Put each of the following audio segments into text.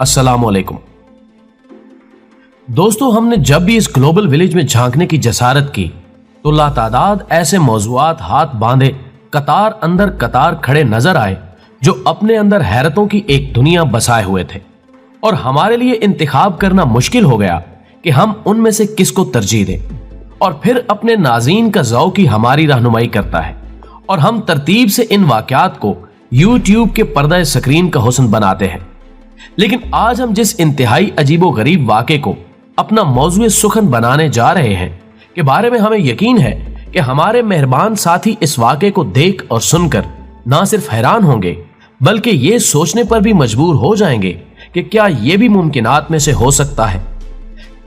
अस्सलाम वालेकुम दोस्तों, हमने जब भी इस ग्लोबल विलेज में झांकने की जसारत की तो लातादाद ऐसे मौजूआत हाथ बांधे कतार अंदर कतार खड़े नजर आए जो अपने अंदर हैरतों की एक दुनिया बसाए हुए थे और हमारे लिए इंतखाब करना मुश्किल हो गया कि हम उनमें से किसको तरजीह दें। और फिर अपने नाज़रीन का ज़ौक़ ही हमारी रहनुमाई करता है और हम तरतीब से इन वाक़यात को यूट्यूब के पर्दा स्क्रीन का हुस्न बनाते हैं। लेकिन आज हम जिस इंतहाई अजीबो गरीब वाक़े को अपना मौज़ूए सुखन बनाने जा रहे हैं के बारे में हमें यकीन है कि हमारे मेहरबान साथी इस वाक़े को देख और सुनकर ना सिर्फ हैरान होंगे बल्कि ये सोचने पर भी मजबूर हो जाएंगे कि क्या ये भी मुमकिनात में से हो सकता है।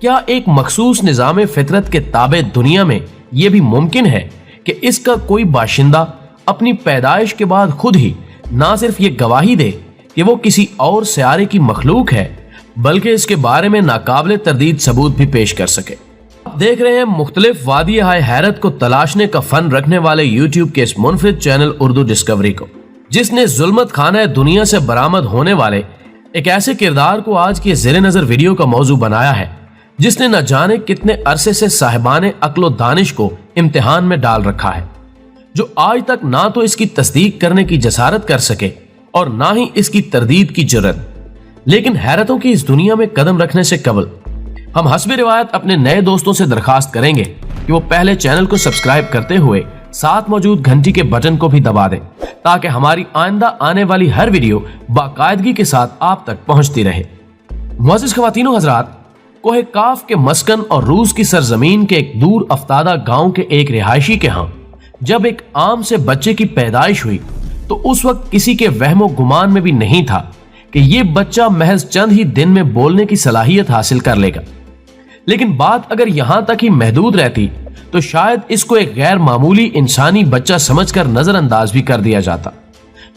क्या एक मखसूस निज़ाम फितरत के ताबे दुनिया में यह भी मुमकिन है कि इसका कोई बाशिंदा अपनी पैदाइश के बाद खुद ही ना सिर्फ ये गवाही दे कि वो किसी और सियारे की मखलूक है बल्कि इसके बारे में नाकाबिले तरदीद सबूत भी पेश कर सके। आप देख रहे हैं मुख्तलिफ वादी हाय हैरत को तलाशने का फन रखने वाले यूट्यूब के इस मुनफरिद चैनल उर्दू डिस्कवरी को, जिसने जुल्मत खाना दुनिया से बरामद होने वाले एक ऐसे किरदार को आज की ज़ेरे नजर वीडियो का मौजू बनाया है जिसने न जाने कितने अरसे से साहिबाने अक्लो दानिश को इम्तिहान में डाल रखा है, जो आज तक ना तो इसकी तस्दीक करने की जसारत कर सके और ना ही इसकी तरदीद की जुर्रत। लेकिन हैरतों की इस दुनिया में कदम रखने से कबल हम हस्बे रिवायत अपने नए दोस्तों से दरखास्त करेंगे कि वो पहले चैनल को सब्सक्राइब करते हुए साथ मौजूद घंटी के बटन को भी दबा दें ताकि हमारी आइंदा आने वाली हर वीडियो बाकायदगी के साथ आप तक पहुंचती रहे। मुअज़्ज़िज़ ख़वातीनो हज़रात, कोहे काफ के मस्कन और रूस की सरजमीन के एक दूर अफ्तादा गांव के एक रिहायशी के यहाँ जब एक आम से बच्चे की पैदाइश हुई तो उस वक्त किसी के वहमो गुमान में भी नहीं था कि ये बच्चा महज चंद ही दिन में बोलने की सलाहियत हासिल कर लेगा। लेकिन बात अगर यहां तक ही महदूद रहती तो शायद इसको एक गैर मामूली इंसानी बच्चा समझकर नजरअंदाज भी कर दिया जाता,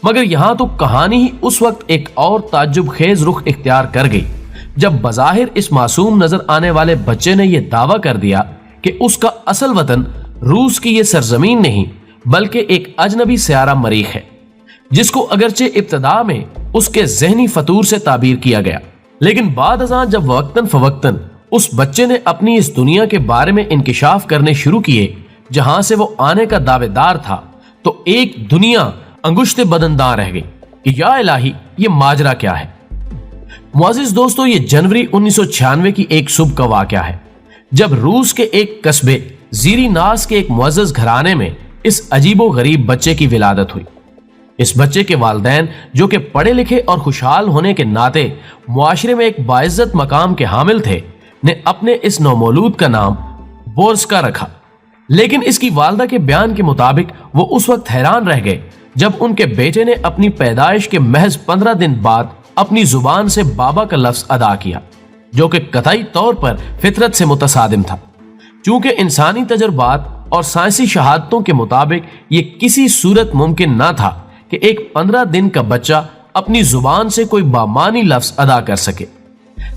मगर यहां तो कहानी ही उस वक्त एक और ताज्जुब खेज रुख इख्तियार कर गई जब बज़ाहिर इस मासूम नजर आने वाले बच्चे ने यह दावा कर दिया कि उसका असल वतन रूस की यह सरजमीन नहीं बल्कि एक अजनबी सियारा मरीख है, जिसको अगरचे इब्तदा में उसके ज़हनी फतूर से ताबीर किया गया। लेकिन बाद अज़ां जब वक्तन फवक्तन उस बच्चे ने अपनी इस दुनिया के बारे में इंकिशाफ करने शुरू किए जहां से वो आने का दावेदार था, तो एक दुनिया अंगुश्ते बदनदार रह गई कि या इलाही ये माजरा क्या है। मुअज़्ज़िज़ दोस्तों, ये जनवरी 1996 की एक सुबह का वाक़या है जब रूस के एक कस्बे ज़ीरी नास के एक मुअज़्ज़ज़ घराने में इस अजीबो गरीब बच्चे की विलादत हुई। इस बच्चे के वालिदैन, जो कि पढ़े लिखे और खुशहाल होने के नाते मुआशरे में एक बाइज्जत मकाम के हामिल थे, ने अपने इस नौमौलूद का नाम बोर्स्का रखा। लेकिन इसकी वालदा के बयान के मुताबिक वो उस वक्त हैरान रह गए जब उनके बेटे ने अपनी पैदाइश के महज 15 दिन बाद अपनी जुबान से बाबा का लफ्ज अदा किया, जो कि कतई तौर पर फितरत से मुतसादिम था। चूंकि इंसानी तजुर्बात और साइंसी शहादतों के मुताबिक ये किसी सूरत मुमकिन ना था कि एक 15 दिन का बच्चा अपनी जुबान से कोई बामानी लफ्ज अदा कर सके।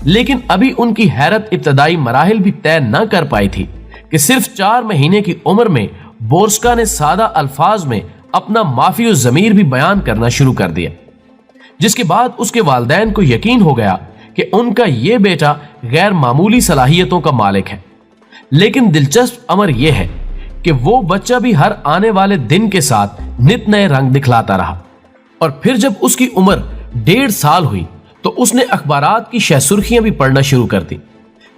लेकिन अभी उनकी हैरत इब्तदाई मराहिल भी तय न कर पाई थी कि सिर्फ 4 महीने की उम्र में बोर्स्का ने सादा अल्फाज में अपना माफी और ज़मीर भी बयान करना शुरू कर दिया, जिसके बाद उसके वालिदैन को यकीन हो गया कि उनका ये बेटा गैर मामूली सलाहियतों का मालिक है। लेकिन दिलचस्प अमर यह है कि वो बच्चा भी हर आने वाले दिन के साथ नित नए रंग दिखलाता रहा और फिर जब उसकी उम्र 1.5 साल हुई तो उसने अखबारात की शह सुर्खियां भी पढ़ना शुरू कर दी,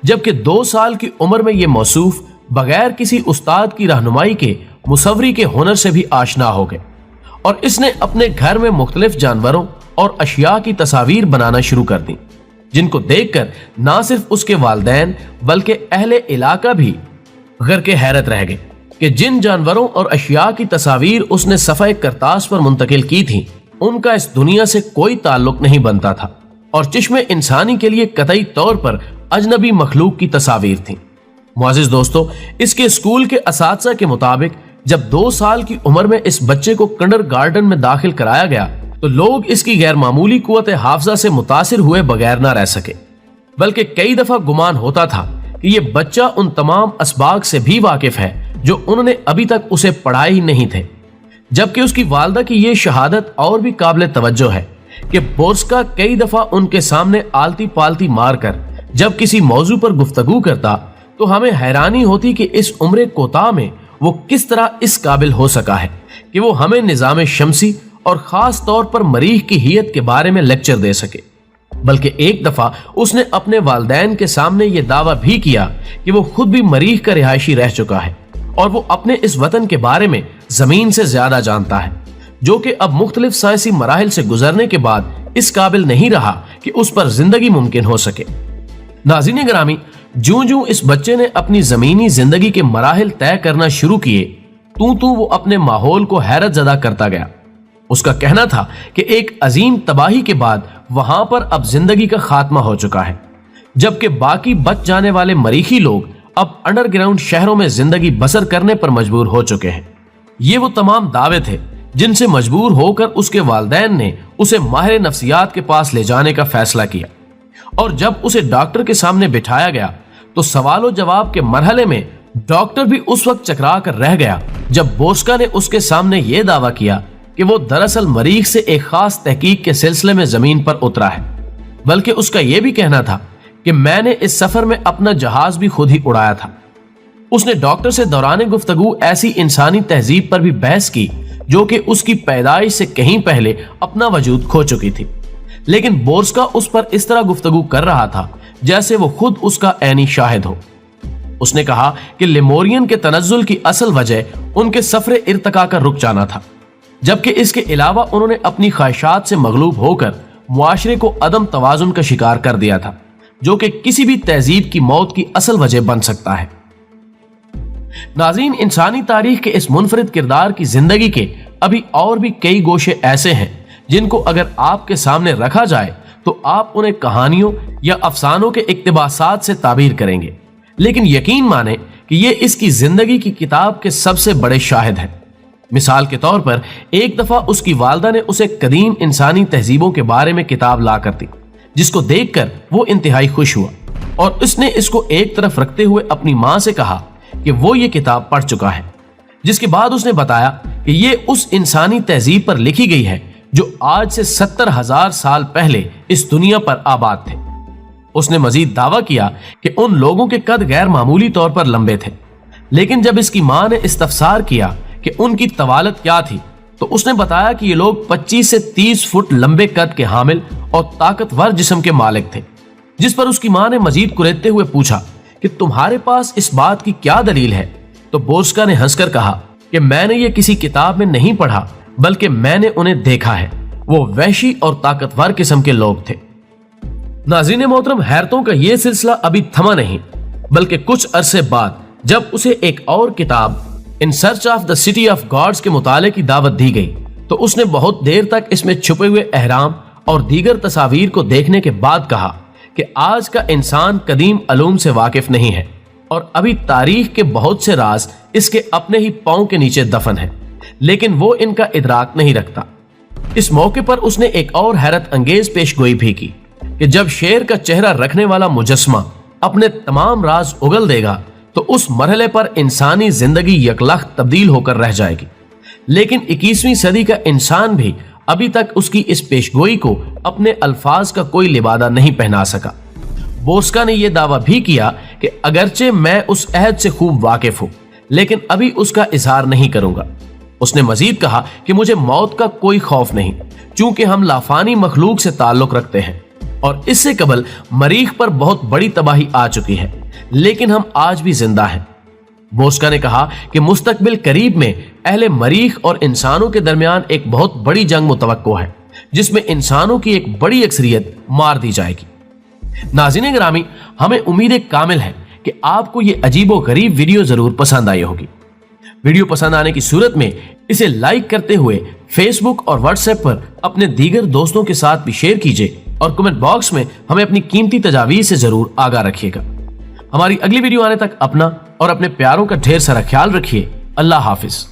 जबकि 2 साल की उम्र में यह मौसूफ बगैर किसी उस्ताद की रहनुमाई के मुसव्वरी के हुनर से भी आशना हो गए और इसने अपने घर में मुख्तलिफ जानवरों और अशिया की तस्वीर बनाना शुरू कर दी, जिनको देखकर ना सिर्फ उसके वालिदैन बल्कि अहले इलाका भी गर्क हैरत रह गए कि जिन जानवरों और अशिया की तस्वीर उसने सफ़े करतास पर मुंतकिल की थी उनका इस दुनिया से कोई ताल्लुक नहीं बनता था और चिश्मे इंसानी के लिए कतई तौर पर अजनबी मखलूक की तस्वीर थी। मुअज़्ज़िज़ दोस्तों, इसके स्कूल के असातिज़ा के मुताबिक जब 2 साल की उम्र में इस बच्चे को किंडरगार्टन में दाखिल कराया गया तो लोग इसकी गैर मामूली कुव्वत हाफ़िज़ा से मुतासिर हुए बगैर ना रह सके, बल्कि कई दफा गुमान होता था कि यह बच्चा उन तमाम असबाग से भी वाकिफ है जो उन्होंने अभी तक उसे पढ़ाए ही नहीं थे। जबकि उसकी वालदा की यह शहादत और भी काबिल तवज्जो है کہ بورسکا کئی دفعہ ان کے سامنے آلتی پالتی مار کر جب کسی موضوع پر گفتگو کرتا تو ہمیں حیرانی ہوتی کہ اس عمر کوتاہ میں وہ کس طرح اس قابل ہو سکا ہے کہ وہ ہمیں نظام شمسی اور خاص طور پر مریخ کی ہیئت کے بارے میں لیکچر دے سکے۔ بلکہ ایک دفعہ اس نے اپنے والدین کے سامنے یہ دعویٰ بھی کیا کہ وہ خود بھی مریخ کا رہائشی رہ چکا ہے اور وہ اپنے اس وطن کے بارے میں زمین سے زیادہ جانتا ہے، جو کہ اب مختلف سائنسی مراحل سے گزرنے کے بعد اس قابل نہیں رہا کہ اس پر زندگی ممکن ہو سکے۔ ناظرین گرامی، جوں اس بچے نے اپنی زمینی زندگی کے مراحل طے کرنا شروع کیے تو وہ اپنے ماحول کو حیرت زدہ کرتا گیا۔ اس کا کہنا تھا کہ ایک عظیم تباہی کے بعد وہاں پر اب زندگی کا خاتمہ ہو چکا ہے، جبکہ باقی بچ جانے والے مریخی لوگ اب انڈر گراؤنڈ شہروں میں زندگی بسر کرنے پر مجبور ہو چکے ہیں۔ یہ وہ تمام دعوے تھے جن سے مجبور ہو کر اس کے والدین نے اسے ماہر نفسیات کے پاس لے جانے کا فیصلہ کیا، اور جب اسے ڈاکٹر کے سامنے بٹھایا گیا تو سوال و جواب کے مرحلے میں ڈاکٹر بھی اس وقت چکرا کر رہ گیا جب بورسکا نے اس کے سامنے یہ دعویٰ کیا کہ وہ دراصل مریخ سے ایک خاص تحقیق کے سلسلے میں زمین پر اترا ہے، بلکہ اس کا یہ بھی کہنا تھا کہ میں نے اس سفر میں اپنا جہاز بھی خود ہی اڑایا تھا۔ اس نے ڈاکٹر سے دوران گفتگو ایسی انسانی تہذیب پر بھی بحث کی جو کہ اس کی پیدائش سے کہیں پہلے اپنا وجود کھو چکی تھی، لیکن بورسکا اس پر اس طرح گفتگو کر رہا تھا جیسے وہ خود اس کا عینی شاہد ہو۔ اس نے کہا کہ لیمورین کے تنزل کی اصل وجہ ان کے سفر ارتقاء کا رک جانا تھا، جبکہ اس کے علاوہ انہوں نے اپنی خواہشات سے مغلوب ہو کر معاشرے کو عدم توازن کا شکار کر دیا تھا، جو کہ کسی بھی تہذیب کی موت کی اصل وجہ بن سکتا ہے۔ ناظرین، انسانی تاریخ کے اس منفرد کردار کی زندگی کے ابھی اور بھی کئی گوشے ایسے ہیں جن کو اگر آپ کے سامنے رکھا جائے تو آپ انہیں کہانیوں یا افسانوں کے اقتباسات سے تعبیر کریں گے، لیکن یقین مانیں کہ یہ اس کی زندگی کی کتاب کے سب سے بڑے شاہد ہیں۔ مثال کے طور پر ایک دفعہ اس کی والدہ نے اسے قدیم انسانی تہذیبوں کے بارے میں کتاب لا کر دی، جس کو دیکھ کر وہ انتہائی خوش ہوا، اور اس نے اس کو ایک طرف رکھتے ہوئے اپنی ماں سے کہا کہ وہ یہ کتاب پڑھ چکا ہے، جس کے بعد اس نے بتایا کہ یہ اس انسانی تہذیب پر لکھی گئی ہے جو آج سے 70,000 سال پہلے اس دنیا پر آباد تھے۔ اس نے مزید دعویٰ کیا کہ ان لوگوں کے قد غیر معمولی طور پر لمبے تھے، لیکن جب اس کی ماں نے استفسار کیا کہ ان کی طوالت کیا تھی تو اس نے بتایا کہ یہ لوگ 25 سے 30 فٹ لمبے قد کے حامل اور طاقتور جسم کے مالک تھے، جس پر اس کی ماں نے مزید کریدتے ہوئے پوچھا کہ تمہارے پاس اس بات کی کیا دلیل ہے؟ تو بورسکا نے ہنس کر کہا کہ میں نے یہ کسی کتاب میں نہیں پڑھا، بلکہ میں نے انہیں دیکھا ہے، وہ وحشی اور طاقتور قسم کے لوگ تھے۔ ناظرین محترم، حیرتوں کا یہ سلسلہ ابھی تھما نہیں، بلکہ کچھ عرصے بعد جب اسے ایک اور کتاب in search of the city of God's کے مطالعے کی دعوت دی گئی تو اس نے بہت دیر تک اس میں چھپے ہوئے اہرام اور دیگر تصاویر کو دیکھنے کے بعد کہا کہ آج کا انسان قدیم علوم سے واقف نہیں ہے اور ابھی تاریخ کے بہت سے راز اس کے اپنے ہی پاؤں کے نیچے دفن ہیں، لیکن وہ ان کا ادراک نہیں رکھتا۔ اس موقع پر اس نے ایک اور حیرت انگیز پیش گوئی بھی کی کہ جب شیر کا چہرہ رکھنے والا مجسمہ اپنے تمام راز اگل دے گا تو اس مرحلے پر انسانی زندگی یکلخت تبدیل ہو کر رہ جائے گی، لیکن 21ویں صدی کا انسان بھی ابھی تک اس کی اس پیشگوئی کو اپنے الفاظ کا کوئی لبادہ نہیں پہنا سکا۔ بورسکا نے یہ دعویٰ بھی کیا کہ اگرچہ میں اس عہد سے خوب واقف ہوں، لیکن ابھی اس کا اظہار نہیں کروں گا۔ اس نے مزید کہا کہ مجھے موت کا کوئی خوف نہیں، چونکہ ہم لافانی مخلوق سے تعلق رکھتے ہیں اور اس سے قبل مریخ پر بہت بڑی تباہی آ چکی ہے، لیکن ہم آج بھی زندہ ہیں۔ بورسکا نے کہا کہ مستقبل قریب میں اہل مریخ اور انسانوں کے درمیان ایک بہت بڑی جنگ متوقع ہے، جس میں انسانوں کی ایک بڑی اکثریت مار دی جائے گی۔ ناظرین گرامی، ہمیں امید کامل ہے کہ آپ کو یہ عجیب و غریب ویڈیو ضرور پسند آئی ہوگی۔ ویڈیو پسند آنے کی صورت میں اسے لائک کرتے ہوئے فیس بک اور واٹس ایپ پر اپنے دیگر دوستوں کے ساتھ بھی شیئر کیجیے اور کمنٹ باکس میں ہمیں اپنی قیمتی تجاویز سے ضرور آگاہ رکھیے گا۔ ہماری اگلی ویڈیو آنے تک اپنا اور اپنے پیاروں کا ڈھیر سارا خیال رکھیے۔ اللہ حافظ۔